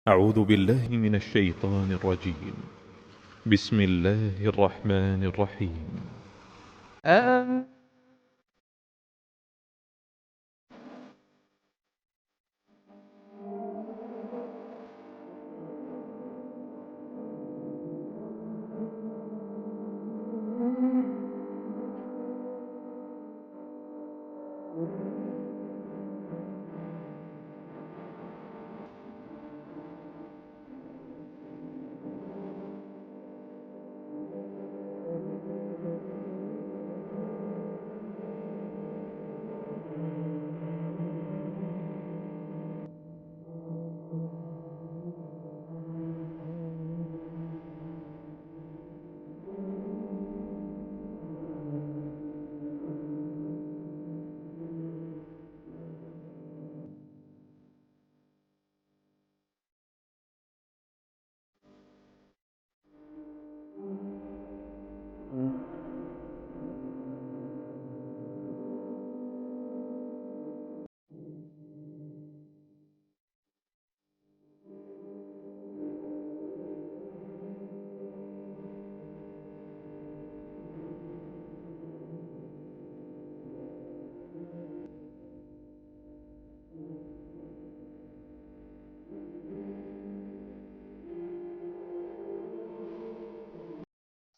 أعوذ بالله من الشيطان الرجيم. بسم الله الرحمن الرحيم.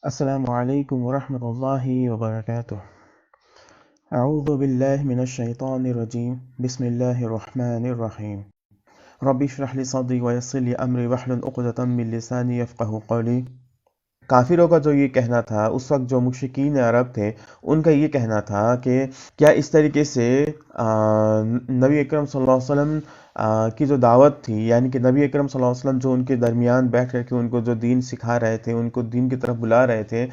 السلام علیکم ورحمۃ اللہ وبرکاتہ۔ اعوذ باللہ من الشیطان الرجیم، بسم اللہ الرحمن الرحیم۔ رب اشرح لی صدری ویسر لی امری واحلل عقدۃ من لسانی یفقہوا قولی۔ کافروں کا جو یہ کہنا تھا اس وقت، جو مشرکین عرب تھے، ان کا یہ کہنا تھا کہ کیا اس طریقے سے نبی اکرم صلی اللہ علیہ وسلم کی جو دعوت تھی، یعنی کہ نبی اکرم صلی اللہ علیہ وسلم جو ان کے درمیان بیٹھ کر کے ان کو جو دین سکھا رہے تھے، ان کو دین کی طرف بلا رہے تھے،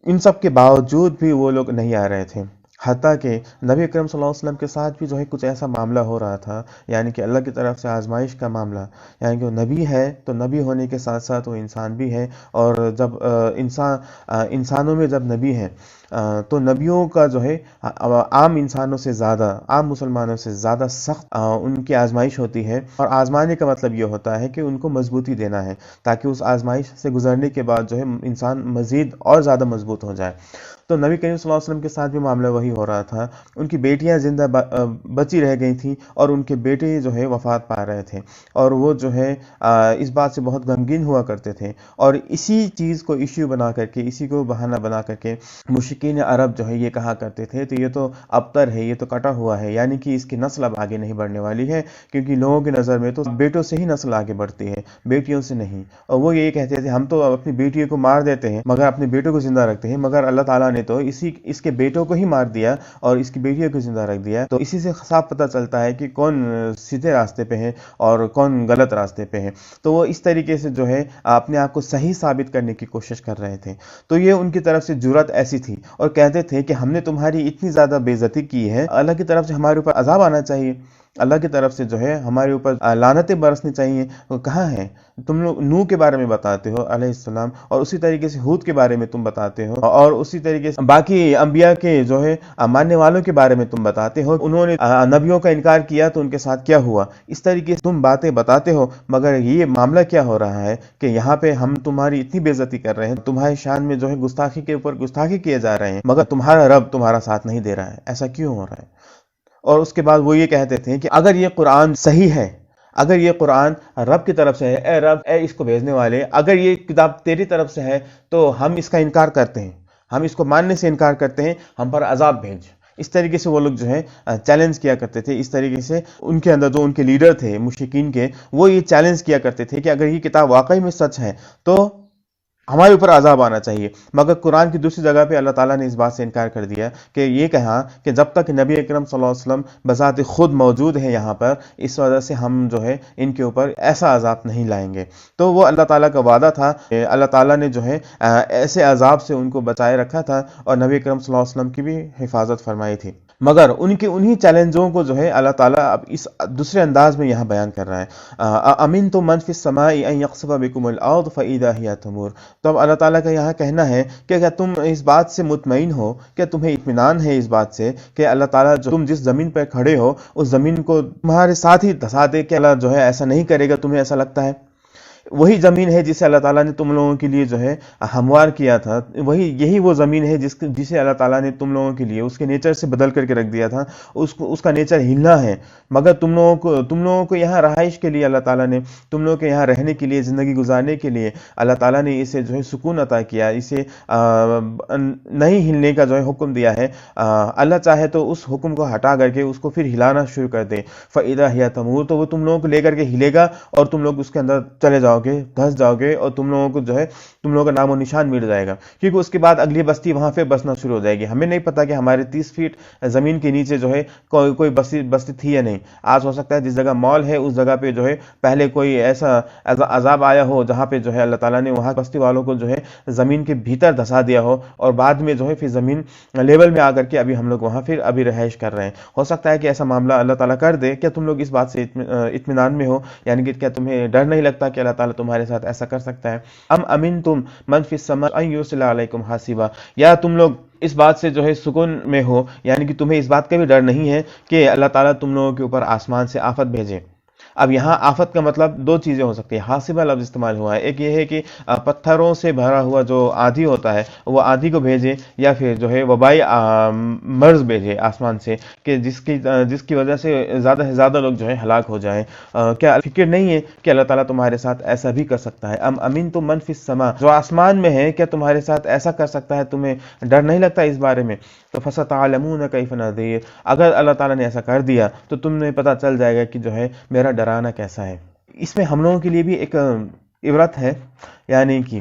ان سب کے باوجود بھی وہ لوگ نہیں آ رہے تھے، حتیٰ کہ نبی اکرم صلی اللہ علیہ وسلم کے ساتھ بھی جو ہے کچھ ایسا معاملہ ہو رہا تھا، یعنی کہ اللہ کی طرف سے آزمائش کا معاملہ، یعنی کہ وہ نبی ہے تو نبی ہونے کے ساتھ ساتھ وہ انسان بھی ہے، اور جب انسانوں میں جب نبی ہے تو نبیوں کا جو ہے عام انسانوں سے زیادہ، عام مسلمانوں سے زیادہ سخت ان کی آزمائش ہوتی ہے، اور آزمانے کا مطلب یہ ہوتا ہے کہ ان کو مضبوطی دینا ہے، تاکہ اس آزمائش سے گزرنے کے بعد جو ہے انسان مزید اور زیادہ مضبوط ہو جائے۔ تو نبی کریم صلی اللہ علیہ وسلم کے ساتھ بھی معاملہ وہی ہو رہا تھا، ان کی بیٹیاں زندہ بچی رہ گئی تھیں، اور ان کے بیٹے جو ہے وفات پا رہے تھے، اور وہ جو ہے اس بات سے بہت غمگین ہوا کرتے تھے، اور اسی چیز کو ایشو بنا کر کے، اسی کو بہانہ بنا کر کے مشرکین عرب جو ہے یہ کہا کرتے تھے تو یہ تو ابتر ہے، یہ تو کٹا ہوا ہے، یعنی کہ اس کی نسل اب آگے نہیں بڑھنے والی ہے، کیونکہ لوگوں کی نظر میں تو بیٹوں سے ہی نسل آگے بڑھتی ہے، بیٹیوں سے نہیں۔ اور وہ یہی کہتے تھے ہم تو اپنی بیٹیوں کو مار دیتے ہیں مگر اپنے بیٹوں کو زندہ رکھتے ہیں، مگر اللہ تعالیٰ نے تو اس کے بیٹوں کو ہی مار دیا اور اس کی بیٹیوں کو زندہ رکھ دیا۔ تو اسی سے صاف پتہ چلتا ہے کہ کون سیدھے راستے پہ ہے اور کون غلط راستے پہ ہے۔ تو وہ اس طریقے سے جو ہے اپنے آپ کو صحیح ثابت کرنے کی کوشش کر رہے تھے۔ تو یہ ان کی طرف سے جرأت ایسی تھی، اور کہتے تھے کہ ہم نے تمہاری اتنی زیادہ بے عزتی کی ہے، اللہ کی طرف سے ہمارے اوپر عذاب آنا چاہیے، اللہ کی طرف سے جو ہے ہمارے اوپر لعنتیں برسنی چاہیے۔ وہ کہاں ہیں؟ تم لوگ نوح کے بارے میں بتاتے ہو علیہ السلام، اور اسی طریقے سے ہود کے بارے میں تم بتاتے ہو، اور اسی طریقے سے باقی انبیاء کے جو ہے ماننے والوں کے بارے میں تم بتاتے ہو، انہوں نے نبیوں کا انکار کیا تو ان کے ساتھ کیا ہوا، اس طریقے سے تم باتیں بتاتے ہو، مگر یہ معاملہ کیا ہو رہا ہے کہ یہاں پہ ہم تمہاری اتنی بے عزتی کر رہے ہیں، تمہاری شان میں جو ہے گستاخی کے اوپر گستاخی کیے جا رہے ہیں، مگر تمہارا رب تمہارا ساتھ نہیں دے رہا ہے، ایسا کیوں ہو رہا ہے؟ اور اس کے بعد وہ یہ کہتے تھے کہ اگر یہ قرآن صحیح ہے، اگر یہ قرآن رب کی طرف سے ہے، اے رب، اے اس کو بھیجنے والے، اگر یہ کتاب تیری طرف سے ہے تو ہم اس کا انکار کرتے ہیں، ہم اس کو ماننے سے انکار کرتے ہیں، ہم پر عذاب بھیج۔ اس طریقے سے وہ لوگ جو ہے چیلنج کیا کرتے تھے، اس طریقے سے ان کے اندر جو ان کے لیڈر تھے مشرکین کے، وہ یہ چیلنج کیا کرتے تھے کہ اگر یہ کتاب واقعی میں سچ ہے تو ہمارے اوپر عذاب آنا چاہیے۔ مگر قرآن کی دوسری جگہ پہ اللہ تعالیٰ نے اس بات سے انکار کر دیا کہ یہ کہا کہ جب تک نبی اکرم صلی اللہ علیہ وسلم بذات خود موجود ہے یہاں پر، اس وجہ سے ہم جو ہے ان کے اوپر ایسا عذاب نہیں لائیں گے۔ تو وہ اللہ تعالیٰ کا وعدہ تھا کہ اللہ تعالیٰ نے جو ہے ایسے عذاب سے ان کو بچائے رکھا تھا، اور نبی اکرم صلی اللہ علیہ وسلم کی بھی حفاظت فرمائی تھی۔ مگر ان کے انہی چیلنجوں کو جو ہے اللہ تعالیٰ اب اس دوسرے انداز میں یہاں بیان کر رہا ہے۔ امنتم من فی السماء ان یخسف بکم الارض فاذا ہی تمور۔ تو اب اللہ تعالیٰ کا یہاں کہنا ہے کہ کیا تم اس بات سے مطمئن ہو، کیا تمہیں اطمینان ہے اس بات سے کہ اللہ تعالیٰ جو تم جس زمین پر کھڑے ہو اس زمین کو تمہارے ساتھ ہی دھسا دے، کہ اللہ جو ہے ایسا نہیں کرے گا؟ تمہیں ایسا لگتا ہے؟ وہی زمین ہے جسے اللہ تعالیٰ نے تم لوگوں کے لیے جو ہے ہموار کیا تھا، یہی وہ زمین ہے جسے اللہ تعالیٰ نے تم لوگوں کے لیے اس کے نیچر سے بدل کر کے رکھ دیا تھا، اس کا نیچر ہلنا ہے، مگر تم لوگوں کو یہاں رہائش کے لیے اللہ تعالیٰ نے، تم لوگوں کے یہاں رہنے کے لیے، زندگی گزارنے کے لیے اللہ تعالیٰ نے اسے جو ہے سکون عطا کیا، اسے نہیں ہلنے کا جو ہے حکم دیا ہے۔ اللہ چاہے تو اس حکم کو ہٹا کر کے اس کو پھر ہلانا شروع کر دے، فَإِذَا هِيَ تَمُورُ، تو وہ تم لوگوں کو لے کر کے ہلے گا اور تم لوگ اس کے اندر چلے جاؤ گے، دھس جاؤ گے، اور تم لوگوں کو جو ہے تم لوگوں کا نام و نشان مٹ جائے گا، کیونکہ اس کے بعد اگلی بستی وہاں پہ بسنا شروع ہو جائے گی۔ ہمیں نہیں پتا کہ ہمارے 30 فیٹ زمین کے نیچے جو ہے کوئی بستی تھی یا نہیں۔ آج ہو سکتا ہے جس جگہ مال ہے اس جگہ پہ جو ہے پہلے کوئی ایسا عذاب آیا ہو جہاں پہ جو ہے اللہ تعالیٰ نے وہاں بستی والوں کو جو ہے زمین کے بھیتر دھسا دیا ہو، اور بعد میں جو ہے پھر زمین لیول میں آ کر کے ابھی ہم لوگ وہاں پھر ابھی رہائش کر رہے ہیں۔ ہو سکتا ہے کہ ایسا معاملہ اللہ تعالیٰ کر دے۔ کیا تم لوگ اس بات سے اطمینان میں ہو؟ یعنی کہ کیا تمہیں ڈر نہیں لگتا کہ اللہ تعالیٰ تمہارے ساتھ ایسا کر سکتا ہے؟ ام امنتم من فی السماء ان یرسل علیکم حاصبا، یا تم لوگ اس بات سے جو ہے سکون میں ہو، یعنی کہ تمہیں اس بات کا بھی ڈر نہیں ہے کہ اللہ تعالیٰ تم لوگوں کے اوپر آسمان سے آفت بھیجے۔ اب یہاں آفت کا مطلب دو چیزیں ہو سکتی ہیں، حاصبہ لفظ استعمال ہوا ہے، ایک یہ ہے کہ پتھروں سے بھرا ہوا جو آندھی ہوتا ہے وہ آندھی کو بھیجے، یا پھر جو ہے وبائی مرض بھیجے آسمان سے کہ جس کی وجہ سے زیادہ سے زیادہ لوگ جو ہے ہلاک ہو جائیں۔ کیا فکر نہیں ہے کہ اللہ تعالیٰ تمہارے ساتھ ایسا بھی کر سکتا ہے؟ ام امنتم من فی السماء، جو آسمان میں ہے کیا تمہارے ساتھ ایسا کر سکتا ہے؟ تمہیں ڈر نہیں لگتا اس بارے میں؟ تو فَسَتَعْلَمُونَ كَيْفَ نَذِيرٌ، اگر اللہ تعالیٰ نے ایسا کر دیا تو تمہیں پتہ چل جائے گا کہ جو ہے میرا ڈرانا کیسا ہے۔ اس میں ہم لوگوں کے لیے بھی ایک عبرت ہے، یعنی کہ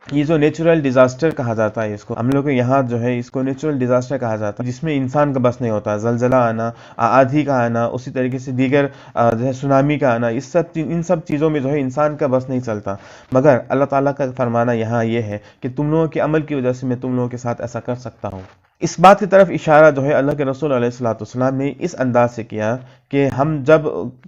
یہ جو نیچرل ڈیزاسٹر کہا جاتا ہے، اس کو ہم لوگ یہاں جو ہے اس کو نیچرل ڈیزاسٹر کہا جاتا ہے، جس میں انسان کا بس نہیں ہوتا، زلزلہ آنا، آندھی کا آنا، اسی طریقے سے دیگر جو ہے سونامی کا آنا، ان سب چیزوں میں جو ہے انسان کا بس نہیں چلتا۔ مگر اللہ تعالیٰ کا فرمانا یہاں یہ ہے کہ تم لوگوں کے عمل کی وجہ سے میں تم لوگوں کے ساتھ ایسا کر سکتا ہوں۔ اس بات کی طرف اشارہ جو ہے اللہ کے رسول علیہ الصلوۃ والسلام نے اس انداز سے کیا کہ ہم جب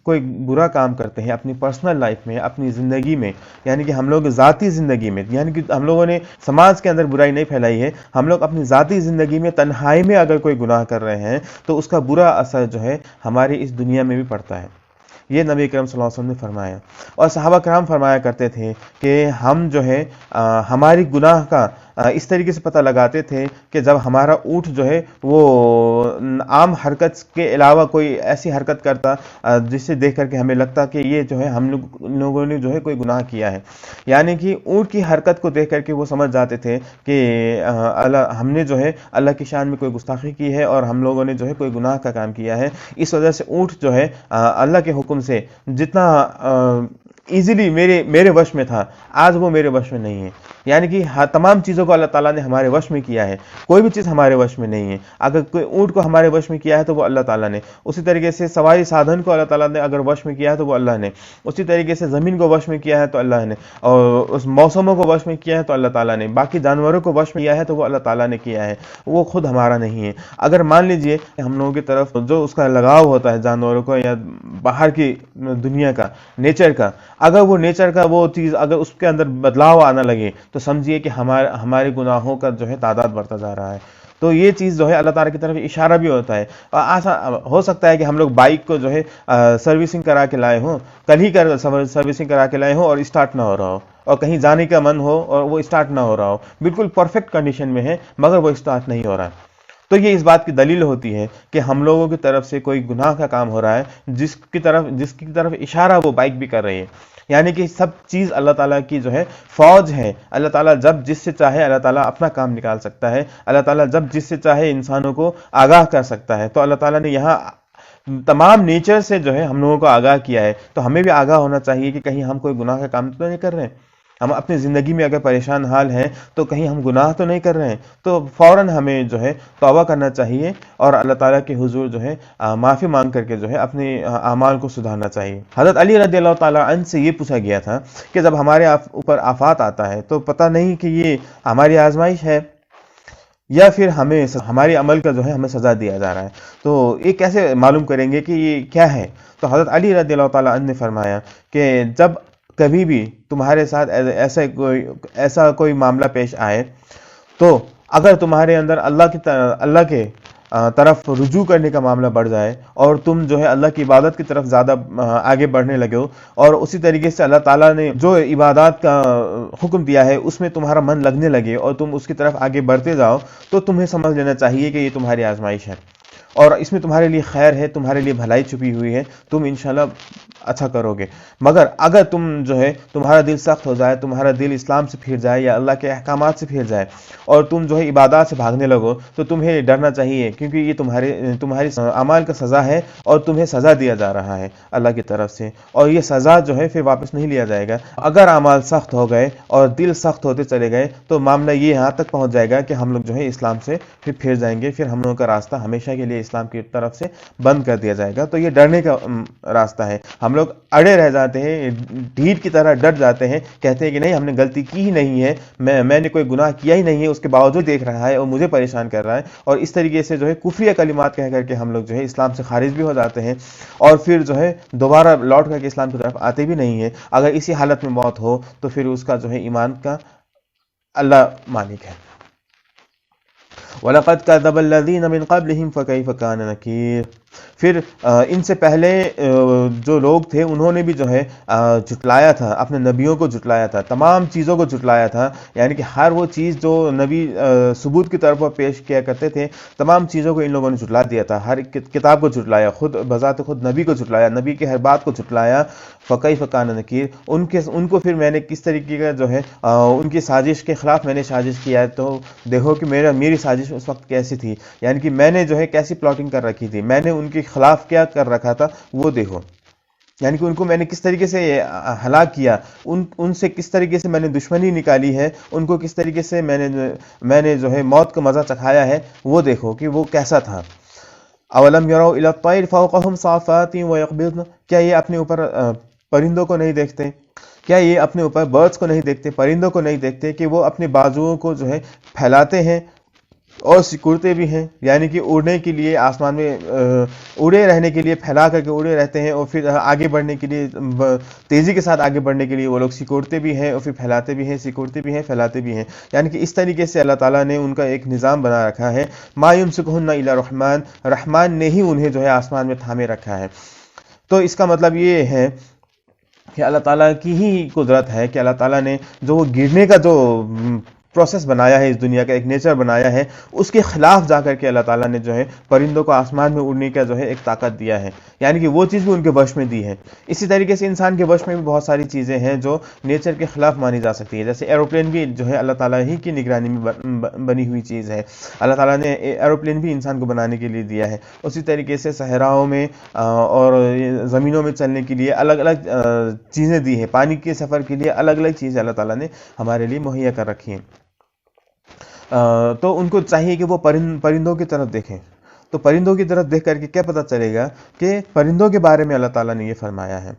کوئی برا کام کرتے ہیں اپنی پرسنل لائف میں، اپنی زندگی میں، یعنی کہ ہم لوگ ذاتی زندگی میں، یعنی کہ ہم لوگوں نے سماج کے اندر برائی نہیں پھیلائی ہے، ہم لوگ اپنی ذاتی زندگی میں تنہائی میں اگر کوئی گناہ کر رہے ہیں تو اس کا برا اثر جو ہے ہماری اس دنیا میں بھی پڑتا ہے۔ یہ نبی کریم صلی اللہ علیہ وسلم نے فرمایا، اور صحابہ کرام فرمایا کرتے تھے کہ ہم جو ہے ہماری گناہ کا اس طریقے سے پتہ لگاتے تھے کہ جب ہمارا اونٹ جو ہے وہ عام حرکت کے علاوہ کوئی ایسی حرکت کرتا جسے دیکھ کر کے ہمیں لگتا کہ یہ جو ہے ہم لوگوں نے جو ہے کوئی گناہ کیا ہے، یعنی کہ اونٹ کی حرکت کو دیکھ کر کے وہ سمجھ جاتے تھے کہ ہم نے جو ہے اللہ کی شان میں کوئی گستاخی کی ہے اور ہم لوگوں نے جو ہے کوئی گناہ کا کام کیا ہے۔ اس وجہ سے اونٹ جو ہے اللہ کے حکم سے جتنا ایزیلی میرے وش میں تھا، آج وہ میرے وش میں نہیں ہے، یعنی کہ تمام چیزوں کو اللہ تعالیٰ نے ہمارے وش میں کیا ہے، کوئی بھی چیز ہمارے وش میں نہیں ہے۔ اگر کوئی اونٹ کو ہمارے وش میں کیا ہے تو وہ اللہ تعالیٰ نے، اسی طریقے سے سواری سادھن کو اللہ تعالیٰ نے اگر وش میں کیا ہے تو وہ اللہ نے، اسی طریقے سے زمین کو وش میں کیا ہے تو اللہ نے، اور اس موسموں کو وش میں کیا ہے تو اللہ تعالیٰ نے، باقی جانوروں کو وش میں کیا ہے تو وہ اللہ تعالیٰ نے کیا ہے، وہ خود ہمارا نہیں ہے۔ اگر مان لیجئے ہم لوگوں کی طرف جو اس کا لگاؤ ہوتا ہے جانوروں کو یا باہر کی دنیا کا، نیچر کا، اگر وہ نیچر کا وہ چیز اگر اس کے اندر بدلاؤ آنا لگے تو سمجھیے کہ ہمارے گناہوں کا جو ہے تعداد بڑھتا جا رہا ہے۔ تو یہ چیز جو ہے اللہ تعالیٰ کی طرف اشارہ بھی ہوتا ہے، اور ہو سکتا ہے کہ ہم لوگ بائک کو جو ہے سروسنگ کرا کے لائے ہوں، کل ہی سروسنگ کرا کے لائے ہوں اور اسٹارٹ نہ ہو رہا ہو، اور کہیں جانے کا من ہو اور وہ اسٹارٹ نہ ہو رہا ہو، بالکل پرفیکٹ کنڈیشن میں ہے مگر وہ اسٹارٹ نہیں ہو رہا ہے، تو یہ اس بات کی دلیل ہوتی ہے کہ ہم لوگوں کی طرف سے کوئی گناہ کا کام ہو رہا ہے جس کی طرف اشارہ وہ بائک بھی کر رہی ہے، یعنی کہ سب چیز اللہ تعالیٰ کی جو ہے فوج ہے۔ اللہ تعالیٰ جب جس سے چاہے اللہ تعالیٰ اپنا کام نکال سکتا ہے، اللہ تعالیٰ جب جس سے چاہے انسانوں کو آگاہ کر سکتا ہے، تو اللہ تعالیٰ نے یہاں تمام نیچر سے جو ہے ہم لوگوں کو آگاہ کیا ہے، تو ہمیں بھی آگاہ ہونا چاہیے کہ کہیں ہم کوئی گناہ کا کام تو نہیں کر رہے ہیں، ہم اپنی زندگی میں اگر پریشان حال ہیں تو کہیں ہم گناہ تو نہیں کر رہے ہیں، تو فوراً ہمیں جو ہے توبہ کرنا چاہیے اور اللہ تعالیٰ کے حضور جو ہے معافی مانگ کر کے جو ہے اپنے اعمال کو سدھارنا چاہیے۔ حضرت علی رضی اللہ تعالیٰ عنہ سے یہ پوچھا گیا تھا کہ جب ہمارے اوپر آفات آتا ہے تو پتہ نہیں کہ یہ ہماری آزمائش ہے یا پھر ہمارے عمل کا جو ہے ہمیں سزا دیا جا رہا ہے، تو یہ کیسے معلوم کریں گے کہ یہ کیا ہے؟ تو حضرت علی رضی اللہ تعالیٰ عنہ نے فرمایا کہ جب کبھی بھی تمہارے ساتھ ایسا کوئی معاملہ پیش آئے تو اگر تمہارے اندر اللہ کے طرف رجوع کرنے کا معاملہ بڑھ جائے اور تم جو ہے اللہ کی عبادت کی طرف زیادہ آگے بڑھنے لگے ہو، اور اسی طریقے سے اللہ تعالیٰ نے جو عبادات کا حکم دیا ہے اس میں تمہارا من لگنے لگے اور تم اس کی طرف آگے بڑھتے جاؤ، تو تمہیں سمجھ لینا چاہیے کہ یہ تمہاری آزمائش ہے اور اس میں تمہارے لیے خیر ہے، تمہارے لیے بھلائی چھپی ہوئی ہے، تم انشاءاللہ اچھا کرو گے۔ مگر اگر تم جو ہے تمہارا دل سخت ہو جائے، تمہارا دل اسلام سے پھر جائے یا اللہ کے احکامات سے پھر جائے اور تم جو ہے عبادات سے بھاگنے لگو، تو تمہیں ڈرنا چاہیے، کیونکہ یہ تمہاری اعمال کا سزا ہے اور تمہیں سزا دیا جا رہا ہے اللہ کی طرف سے، اور یہ سزا جو ہے پھر واپس نہیں لیا جائے گا۔ اگر اعمال سخت ہو گئے اور دل سخت ہوتے چلے گئے تو معاملہ یہ یہاں تک پہنچ جائے گا کہ ہم لوگ جو ہے اسلام سے پھر جائیں گے، پھر ہم لوگوں کا راستہ ہمیشہ کے لیے اسلام کی طرف سے بند کر دیا جائے گا۔ تو یہ ڈرنے کا راستہ ہے۔ ہم لوگ اڑے رہ جاتے ہیں، ڈھیٹ کی طرح ڈر جاتے ہیں، کہتے ہیں کہ نہیں ہم نے غلطی کی ہی نہیں ہے، میں نے کوئی گناہ کیا ہی نہیں ہے، اس کے باوجود دیکھ رہا ہے اور مجھے پریشان کر رہا ہے، اور اس طریقے سے جو ہے کفریہ کلمات کہہ کر کے ہم لوگ جو ہے اسلام سے خارج بھی ہو جاتے ہیں اور پھر جو ہے دوبارہ لوٹ کر کے اسلام کی طرف آتے بھی نہیں ہیں۔ اگر اسی حالت میں موت ہو تو پھر اس کا جو ہے ایمان کا اللہ مالک ہے۔ وَلَقَدْ كَذَّبَ الَّذِينَ مِن قَبْلِهِمْ فَكَيْفَ كَانَ نَكِيرٌ۔ پھر ان سے پہلے جو لوگ تھے انہوں نے بھی جو ہے جھٹلایا تھا، اپنے نبیوں کو جھٹلایا تھا، تمام چیزوں کو جھٹلایا تھا، یعنی کہ ہر وہ چیز جو نبی ثبوت کی طرف پیش کیا کرتے تھے تمام چیزوں کو ان لوگوں نے جھٹلا دیا تھا، ہر کتاب کو جھٹلایا، خود بذات خود نبی کو جھٹلایا، نبی کے ہر بات کو جھٹلایا۔ فَكَيْفَ كَانَ نَكِيرٌ، ان کو پھر میں نے کس طریقے کا جو ہے ان کی سازش کے خلاف میں نے سازش کیا ہے، تو دیکھو کہ میری سازش اس وقت کیسی تھی، یعنی کہ میں نے جو ہے کیسی پلاٹنگ کر رکھی تھی، میں نے ان کے خلاف کیا کر رکھا تھا وہ دیکھو، یعنی کہ ان کو میں نے کس طریقے سے ہلاک کیا، ان سے کس طریقے سے میں نے دشمنی نکالی ہے، ان کو کس طریقے سے میں نے جو ہے موت کا مزہ چکھایا ہے، وہ دیکھو کہ وہ کیسا تھا۔ اولم یروا الی الطیر فوقہم صافات ویقبضن، کیا یہ اپنے اوپر پرندوں کو نہیں دیکھتے، کیا یہ اپنے اوپر برڈز کو نہیں دیکھتے، پرندوں کو نہیں دیکھتے کہ وہ اپنے بازوؤں کو جو ہے پھیلاتے ہیں اور سکڑتے بھی ہیں، یعنی کہ اڑنے کے لیے آسمان میں اڑے رہنے کے لیے پھیلا کر کے اڑے رہتے ہیں، اور پھر آگے بڑھنے کے لیے تیزی کے ساتھ آگے بڑھنے کے لیے وہ لوگ سکڑتے بھی ہیں اور پھر پھیلاتے بھی ہیں، سکڑتے بھی ہیں پھیلاتے بھی ہیں، یعنی کہ اس طریقے سے اللہ تعالیٰ نے ان کا ایک نظام بنا رکھا ہے۔ ما یمسکہن الا الرحمن، رحمان نے ہی انہیں جو ہے آسمان میں تھامے رکھا ہے۔ تو اس کا مطلب یہ ہے کہ اللہ تعالیٰ کی ہی قدرت ہے کہ اللہ تعالیٰ نے جو وہ گرنے کا جو پروسیس بنایا ہے، اس دنیا کا ایک نیچر بنایا ہے، اس کے خلاف جا کر کے اللہ تعالیٰ نے جو ہے پرندوں کو آسمان میں اڑنے کا جو ہے ایک طاقت دیا ہے، یعنی کہ وہ چیز بھی ان کے وش میں دی ہے۔ اسی طریقے سے انسان کے وش میں بھی بہت ساری چیزیں ہیں جو نیچر کے خلاف مانی جا سکتی ہے، جیسے ایروپلین بھی جو ہے اللہ تعالیٰ ہی کی نگرانی میں بنی ہوئی چیز ہے، اللہ تعالیٰ نے ایروپلین بھی انسان کو بنانے کے لیے دیا ہے۔ اسی طریقے سے صحراؤں میں اور زمینوں میں چلنے کے لیے الگ الگ چیزیں دی ہیں، پانی کے سفر کے لیے الگ الگ چیزیں اللہ تعالیٰ نے ہمارے لیے مہیا کر رکھی ہیں۔ تو ان کو چاہیے کہ وہ پرندوں کی طرف دیکھیں، تو پرندوں کی طرف دیکھ کر کے کیا پتہ چلے گا کہ پرندوں کے بارے میں اللہ تعالیٰ نے یہ فرمایا ہے۔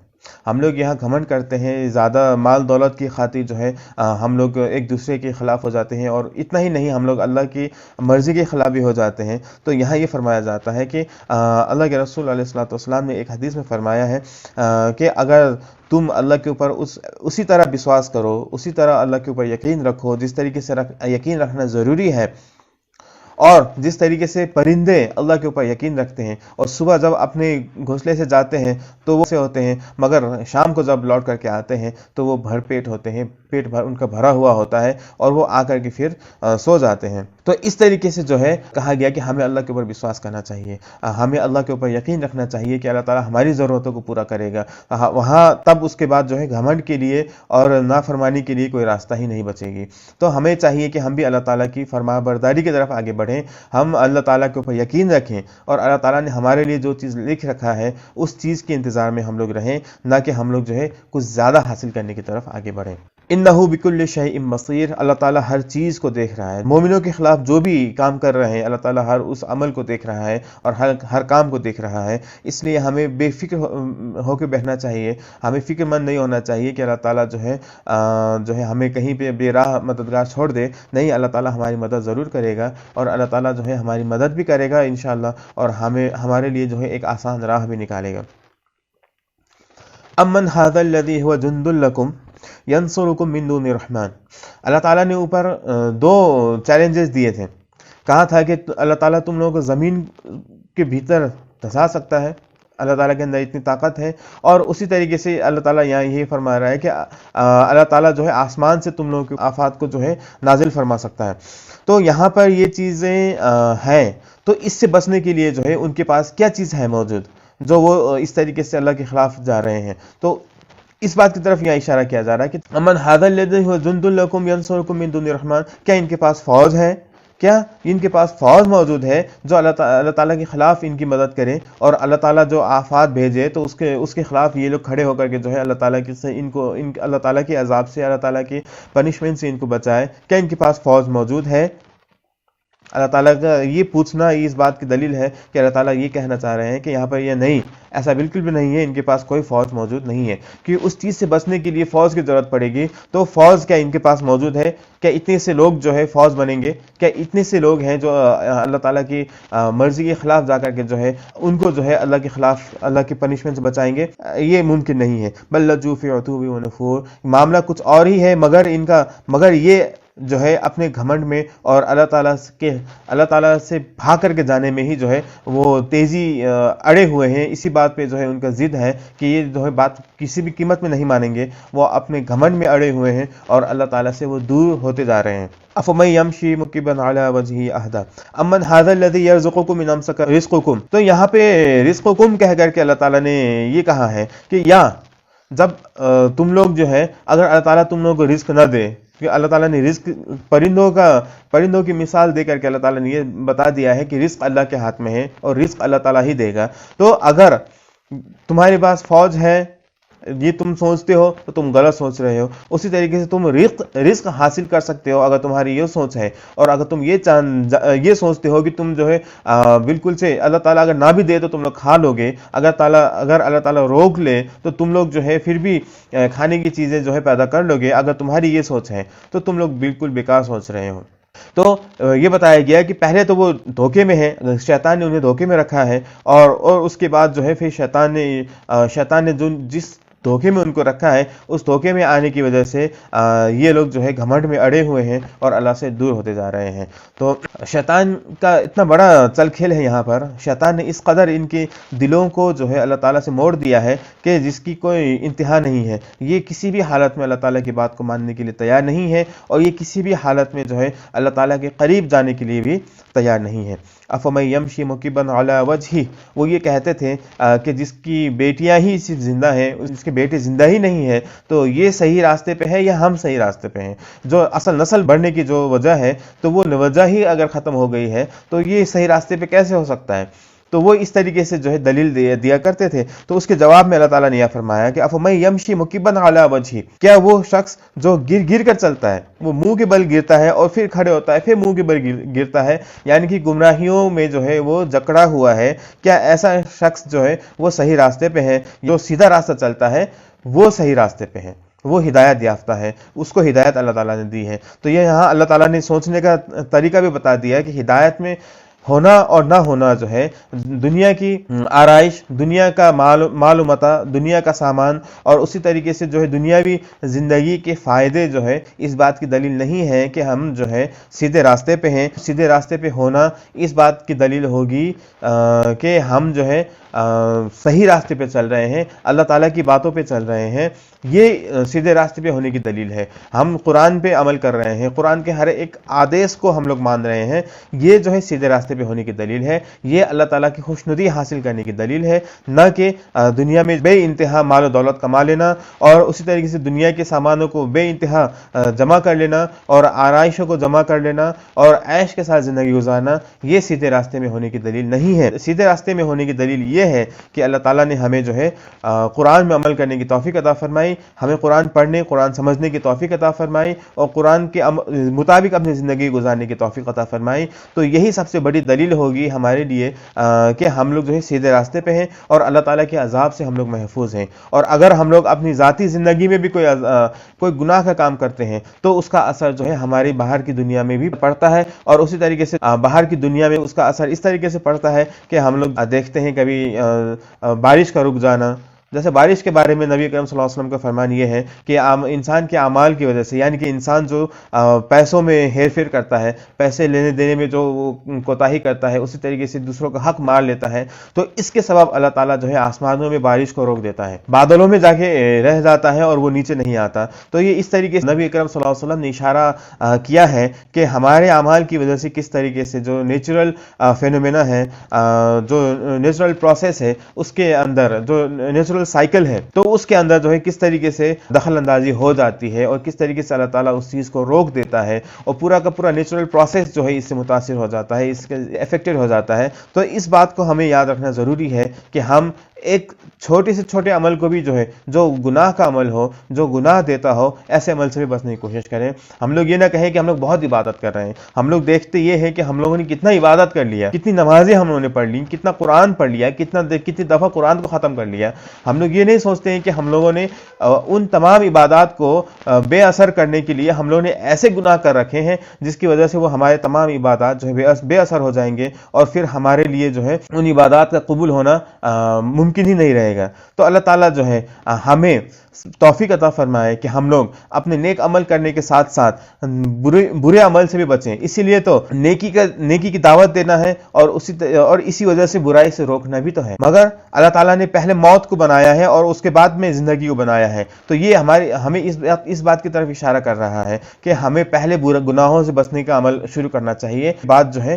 ہم لوگ یہاں گھمنڈ کرتے ہیں، زیادہ مال دولت کی خاطر جو ہے ہم لوگ ایک دوسرے کے خلاف ہو جاتے ہیں، اور اتنا ہی نہیں ہم لوگ اللہ کی مرضی کے خلاف بھی ہو جاتے ہیں۔ تو یہاں یہ فرمایا جاتا ہے کہ اللہ کے رسول علیہ الصلوۃ والسلام نے ایک حدیث میں فرمایا ہے کہ اگر تم اللہ کے اوپر اسی طرح وشواس کرو، اسی طرح اللہ کے اوپر یقین رکھو جس طریقے سے یقین رکھنا ضروری ہے، اور جس طریقے سے پرندے اللہ کے اوپر یقین رکھتے ہیں اور صبح جب اپنے گھونسلے سے جاتے ہیں تو وہ سے ہوتے ہیں، مگر شام کو جب لوٹ کر کے آتے ہیں تو وہ بھر پیٹ ہوتے ہیں، پیٹ ان کا بھرا ہوا ہوتا ہے اور وہ آ کر کے پھر سو جاتے ہیں۔ تو اس طریقے سے جو ہے کہا گیا کہ ہمیں اللہ کے اوپر وشواس کرنا چاہیے، ہمیں اللہ کے اوپر یقین رکھنا چاہیے کہ اللہ تعالیٰ ہماری ضرورتوں کو پورا کرے گا، وہاں تب اس کے بعد جو ہے گھمنڈ کے لیے اور نافرمانی کے لیے کوئی راستہ ہی نہیں بچے گی۔ تو ہمیں چاہیے کہ ہم بھی اللہ تعالیٰ کی فرما برداری کی طرف آگے بڑھیں، ہم اللہ تعالیٰ کے اوپر یقین رکھیں، اور اللہ تعالیٰ نے ہمارے لیے جو چیز لکھ رکھا ہے اس چیز کے انتظار میں ہم لوگ رہیں، نہ کہ ہم لوگ جو ہے کچھ زیادہ حاصل کرنے کی طرف آگے بڑھیں۔ انہ بکل شیء بصیر، اللہ تعالیٰ ہر چیز کو دیکھ رہا ہے، مومنوں کے خلاف جو بھی کام کر رہے ہیں اللہ تعالیٰ ہر اس عمل کو دیکھ رہا ہے اور ہر کام کو دیکھ رہا ہے۔ اس لیے ہمیں بے فکر ہو کے بیٹھنا چاہیے، ہمیں فکر مند نہیں ہونا چاہیے کہ اللہ تعالیٰ جو ہے ہمیں کہیں پہ بے راہ مددگار چھوڑ دے، نہیں، اللہ تعالیٰ ہماری مدد ضرور کرے گا، اور اللہ تعالیٰ جو ہے ہماری مدد بھی کرے گا انشاءاللہ، اور ہمارے لیے جو ہے ایک آسان راہ بھی نکالے گا۔ امن ھذا الذی ھو جند لکم ینصرکم من دون الرحمن، اللہ تعالیٰ نے اوپر دو چیلنجز دیے تھے کہا تھا کہ اللہ تعالیٰ تم لوگوں کو زمین کے بھیتر دھسا سکتا ہے، اللہ تعالیٰ کے اندر اتنی طاقت ہے، اور اسی طریقے سے اللہ تعالیٰ یہاں یہی فرما رہا ہے کہ اللہ تعالیٰ جو ہے آسمان سے تم لوگوں کے آفات کو جو ہے نازل فرما سکتا ہے۔ تو یہاں پر یہ چیزیں ہیں، تو اس سے بچنے کے لیے جو ہے ان کے پاس کیا چیز ہے موجود جو وہ اس طریقے سے اللہ کے خلاف جا رہے ہیں؟ تو اس بات کی طرف یہاں اشارہ کیا جا رہا ہے کہ امن ھذا الذی ھو جند لکم ینصرکم من دون الرحمن، کیا ان کے پاس فوج ہے، کیا ان کے پاس فوج موجود ہے جو اللہ تعالیٰ کے خلاف ان کی مدد کرے، اور اللہ تعالیٰ جو آفات بھیجے تو اس کے خلاف یہ لوگ کھڑے ہو کر کے جو ہے اللہ تعالیٰ کے سے اللہ تعالیٰ کے عذاب سے، اللہ تعالیٰ کی پنشمنٹ سے ان کو بچائے؟ کیا ان کے پاس فوج موجود ہے؟ اللہ تعالیٰ کا یہ پوچھنا اس بات کی دلیل ہے کہ اللہ تعالیٰ یہ کہنا چاہ رہے ہیں کہ یہاں پر یہ نہیں، ایسا بالکل بھی نہیں ہے، ان کے پاس کوئی فوج موجود نہیں ہے، کہ اس چیز سے بچنے کے لیے فوج کی ضرورت پڑے گی۔ تو فوج کیا ان کے پاس موجود ہے؟ کیا اتنے سے لوگ جو ہے فوج بنیں گے؟ کیا اتنے سے لوگ ہیں جو اللہ تعالیٰ کی مرضی کے خلاف جا کر کے جو ہے ان کو جو ہے اللہ کے خلاف، اللہ کی پنشمنٹ سے بچائیں گے؟ یہ ممکن نہیں ہے۔ بل لجوا فی عتو و نفور، معاملہ کچھ اور ہی ہے، مگر یہ جو ہے اپنے گھمنڈ میں اور اللہ تعالیٰ سے بھاگ کر کے جانے میں ہی جو ہے وہ تیزی اڑے ہوئے ہیں۔ اسی بات پہ جو ہے ان کا ضد ہے کہ یہ جو ہے بات کسی بھی قیمت میں نہیں مانیں گے، وہ اپنے گھمنڈ میں اڑے ہوئے ہیں اور اللہ تعالیٰ سے وہ دور ہوتے جا رہے ہیں۔ افمن یمشی مکبا علی وجہہ اہدی امن ھذا الذی یرزقکم من امسک رزقکم، تو یہاں پہ رزقکم کہہ کر کے اللہ تعالیٰ نے یہ کہا ہے کہ جب تم لوگ جو ہے، اگر اللہ تعالیٰ تم لوگوں کو رزق نہ دے، کہ اللہ تعالیٰ نے رزق پرندوں کی مثال دے کر کے اللہ تعالیٰ نے یہ بتا دیا ہے کہ رزق اللہ کے ہاتھ میں ہے اور رزق اللہ تعالیٰ ہی دے گا۔ تو اگر تمہارے پاس فوج ہے، یہ تم سوچتے ہو تو تم غلط سوچ رہے ہو۔ اسی طریقے سے تم رزق حاصل کر سکتے ہو اگر تمہاری یہ سوچ ہے، اور اگر تم یہ سوچتے ہو کہ تم جو ہے بالکل سے اللہ تعالیٰ اگر نہ بھی دے تو تم لوگ کھا لو گے، اگر اللہ تعالیٰ روک لے تو تم لوگ جو ہے پھر بھی کھانے کی چیزیں جو ہے پیدا کر لو گے، اگر تمہاری یہ سوچ ہے تو تم لوگ بالکل بیکار سوچ رہے ہو۔ تو یہ بتایا گیا کہ پہلے تو وہ دھوکے میں ہے، شیطان نے انہیں دھوکے میں رکھا ہے، اور اس کے بعد جو ہے پھر شیطان نے جس دھوکے میں ان کو رکھا ہے، اس دھوکے میں آنے کی وجہ سے یہ لوگ جو ہے گھمنڈ میں اڑے ہوئے ہیں اور اللہ سے دور ہوتے جا رہے ہیں۔ تو شیطان کا اتنا بڑا چل کھیل ہے یہاں پر، شیطان نے اس قدر ان کے دلوں کو جو ہے اللہ تعالیٰ سے موڑ دیا ہے کہ جس کی کوئی انتہا نہیں ہے۔ یہ کسی بھی حالت میں اللہ تعالیٰ کی بات کو ماننے کے لیے تیار نہیں ہے، اور یہ کسی بھی حالت میں جو ہے اللہ تعالیٰ کے قریب جانے کے لیے بھی تیار نہیں ہے۔ افمن یمشی مکبا علی وجہہ، وہ یہ کہتے تھے کہ جس کی بیٹیاں ہی صرف زندہ ہیں، اس کے بیٹے زندہ ہی نہیں ہے، تو یہ صحیح راستے پہ ہے یا ہم صحیح راستے پہ ہیں؟ جو اصل نسل بڑھنے کی جو وجہ ہے، تو وہ وجہ ہی اگر ختم ہو گئی ہے تو یہ صحیح راستے پہ کیسے ہو سکتا ہے؟ تو وہ اس طریقے سے جو ہے دلیل دیا کرتے تھے۔ تو اس کے جواب میں اللہ تعالیٰ نے یہ فرمایا کہ افمن یمشی مکبا علی وجہہ، کیا وہ شخص جو گر کر چلتا ہے، وہ منہ کے بل گرتا ہے اور پھر کھڑے ہوتا ہے، پھر منہ کے بل گرتا ہے، یعنی کہ گمراہیوں میں جو ہے وہ جکڑا ہوا ہے، کیا ایسا شخص جو ہے وہ صحیح راستے پہ ہے؟ جو سیدھا راستہ چلتا ہے وہ صحیح راستے پہ ہے، وہ ہدایت یافتہ ہے، اس کو ہدایت اللہ تعالیٰ نے دی ہے۔ تو یہ یہاں اللہ تعالیٰ نے سوچنے کا طریقہ بھی بتا دیا ہے کہ ہدایت میں ہونا اور نہ ہونا جو ہے، دنیا کی آرائش، دنیا کا مال و متاع، دنیا کا سامان، اور اسی طریقے سے جو ہے دنیاوی زندگی کے فائدے جو ہے، اس بات کی دلیل نہیں ہے کہ ہم جو ہے سیدھے راستے پہ ہیں۔ سیدھے راستے پہ ہونا اس بات کی دلیل ہوگی کہ ہم جو ہے صحیح راستے پہ چل رہے ہیں، اللہ تعالیٰ کی باتوں پہ چل رہے ہیں، یہ سیدھے راستے پہ ہونے کی دلیل ہے۔ ہم قرآن پہ عمل کر رہے ہیں، قرآن کے ہر ایک آدیش کو ہم لوگ مان رہے ہیں، یہ جو ہے سیدھے راستے پہ ہونے کی دلیل ہے، یہ اللہ تعالیٰ کی خوشنودی حاصل کرنے کی دلیل ہے، نہ کہ دنیا میں بے انتہا مال و دولت کما لینا اور اسی طریقے سے دنیا کے سامانوں کو بے انتہا جمع کر لینا اور آرائشوں کو جمع کر لینا اور عیش کے ساتھ زندگی گزارنا، یہ سیدھے راستے میں ہونے کی دلیل نہیں ہے۔ سیدھے راستے میں ہونے کی دلیل یہ ہے کہ اللہ تعالیٰ نے ہمیں جو ہے قرآن میں عمل کرنے کی توفیق عطا فرمائی، ہمیں قرآن پڑھنے، قرآن سمجھنے کی توفیق عطا فرمائی اور قرآن کے مطابق اپنی زندگی گزارنے کی توفیق عطا فرمائی۔ تو یہی سب سے بڑی دلیل ہوگی ہمارے لیے کہ ہم لوگ جو ہے سیدھے راستے پہ ہیں اور اللہ تعالیٰ کے عذاب سے ہم لوگ محفوظ ہیں۔ اور اگر ہم لوگ اپنی ذاتی زندگی میں بھی کوئی گناہ کا کام کرتے ہیں تو اس کا اثر جو ہے ہماری باہر کی دنیا میں بھی پڑتا ہے، اور اسی طریقے سے باہر کی دنیا میں اس کا اثر اس طریقے سے پڑتا ہے کہ ہم لوگ دیکھتے ہیں کبھی بارش کا رک جانا، جیسے بارش کے بارے میں نبی کریم صلی اللہ علیہ وسلم کا فرمان یہ ہے کہ انسان کے اعمال کی وجہ سے، یعنی کہ انسان جو پیسوں میں ہیر پھیر کرتا ہے، پیسے لینے دینے میں جو کوتاہی کرتا ہے، اسی طریقے سے دوسروں کا حق مار لیتا ہے، تو اس کے سبب اللہ تعالیٰ جو ہے آسمانوں میں بارش کو روک دیتا ہے، بادلوں میں جا کے رہ جاتا ہے اور وہ نیچے نہیں آتا۔ تو یہ اس طریقے سے نبی اکرم صلی اللہ علیہ وسلم نے اشارہ کیا ہے کہ ہمارے اعمال کی وجہ سے کس طریقے سے جو نیچرل فینومینا ہے، جو نیچرل پروسیس ہے، اس کے اندر جو نیچرل سائیکل ہے، تو اس کے اندر جو ہے کس طریقے سے دخل اندازی ہو جاتی ہے اور کس طریقے سے اللہ تعالیٰ اس چیز کو روک دیتا ہے اور پورا کا پورا نیچرل پروسیس جو ہے اس سے متاثر ہو جاتا ہے، اس کے افیکٹڈ ہو جاتا ہے۔ تو اس بات کو ہمیں یاد رکھنا ضروری ہے کہ ہم ایک چھوٹے سے چھوٹے عمل کو بھی جو ہے، جو گناہ کا عمل ہو، جو گناہ دیتا ہو، ایسے عمل سے بھی بچنے کی کوشش کریں۔ ہم لوگ یہ نہ کہیں کہ ہم لوگ بہت عبادت کر رہے ہیں، ہم لوگ دیکھتے یہ ہے کہ ہم لوگوں نے کتنا عبادت کر لیا، کتنی نمازیں ہم لوگوں نے پڑھ لی، کتنا قرآن پڑھ لیا، کتنی دفعہ قرآن کو ختم کر لیا۔ ہم لوگ یہ نہیں سوچتے ہیں کہ ہم لوگوں نے ان تمام عبادات کو بے اثر کرنے کے لیے ہم لوگوں نے ایسے گناہ کر رکھے ہیں جس کی وجہ سے وہ ہمارے تمام عبادات جو ہے بے اثر ہو جائیں گے اور پھر ہمارے لیے جو ہے ان عبادات کا قبول ہونا ممکن ہی نہیں رہے گا۔ تو اللہ تعالیٰ جو ہے ہمیں توفیق عطا فرمائے کہ ہم لوگ اپنے نیک عمل کرنے کے ساتھ ساتھ برے عمل سے بھی بچیں۔ اسی لیے تو نیکی کی دعوت دینا ہے اور اسی وجہ سے برائی سے روکنا بھی تو ہے، مگر اللہ تعالیٰ نے پہلے موت کو بنایا ہے اور اس کے بعد میں زندگی کو بنایا ہے۔ تو یہ ہمیں اس بات کی طرف اشارہ کر رہا ہے کہ ہمیں پہلے برے گناہوں سے بچنے کا عمل شروع کرنا چاہیے، بعد جو ہے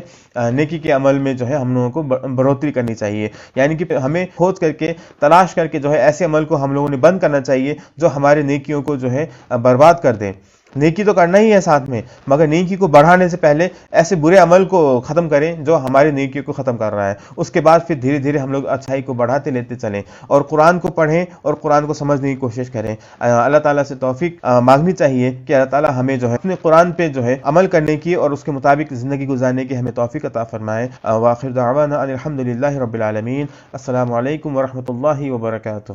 نیکی کے عمل میں جو ہے ہم لوگوں کو بڑھوتری کرنی چاہیے، یعنی کہ ہمیں کھوج کر کے تلاش کر کے جو ہے ایسے عمل کو ہم لوگوں نے بند کرنا چاہیے جو ہمارے نیکیوں کو جو ہے برباد کر دیں۔ نیکی تو کرنا ہی ہے ساتھ میں، مگر نیکی کو بڑھانے سے پہلے ایسے برے عمل کو ختم کریں جو ہماری نیکیوں کو ختم کر رہا ہے، اس کے بعد پھر دھیرے دھیرے ہم لوگ اچھائی کو بڑھاتے لیتے چلیں اور قرآن کو پڑھیں اور قرآن کو سمجھنے کی کوشش کریں۔ اللہ تعالیٰ سے توفیق مانگنی چاہیے کہ اللہ تعالیٰ ہمیں جو ہے اپنے قرآن پہ جو ہے عمل کرنے کی اور اس کے مطابق زندگی گزارنے کی ہمیں توفیق عطا فرمائے۔ وآخر دعوانا ان الحمد للہ رب العالمین۔ السلام علیکم ورحمۃ اللہ وبرکاتہ۔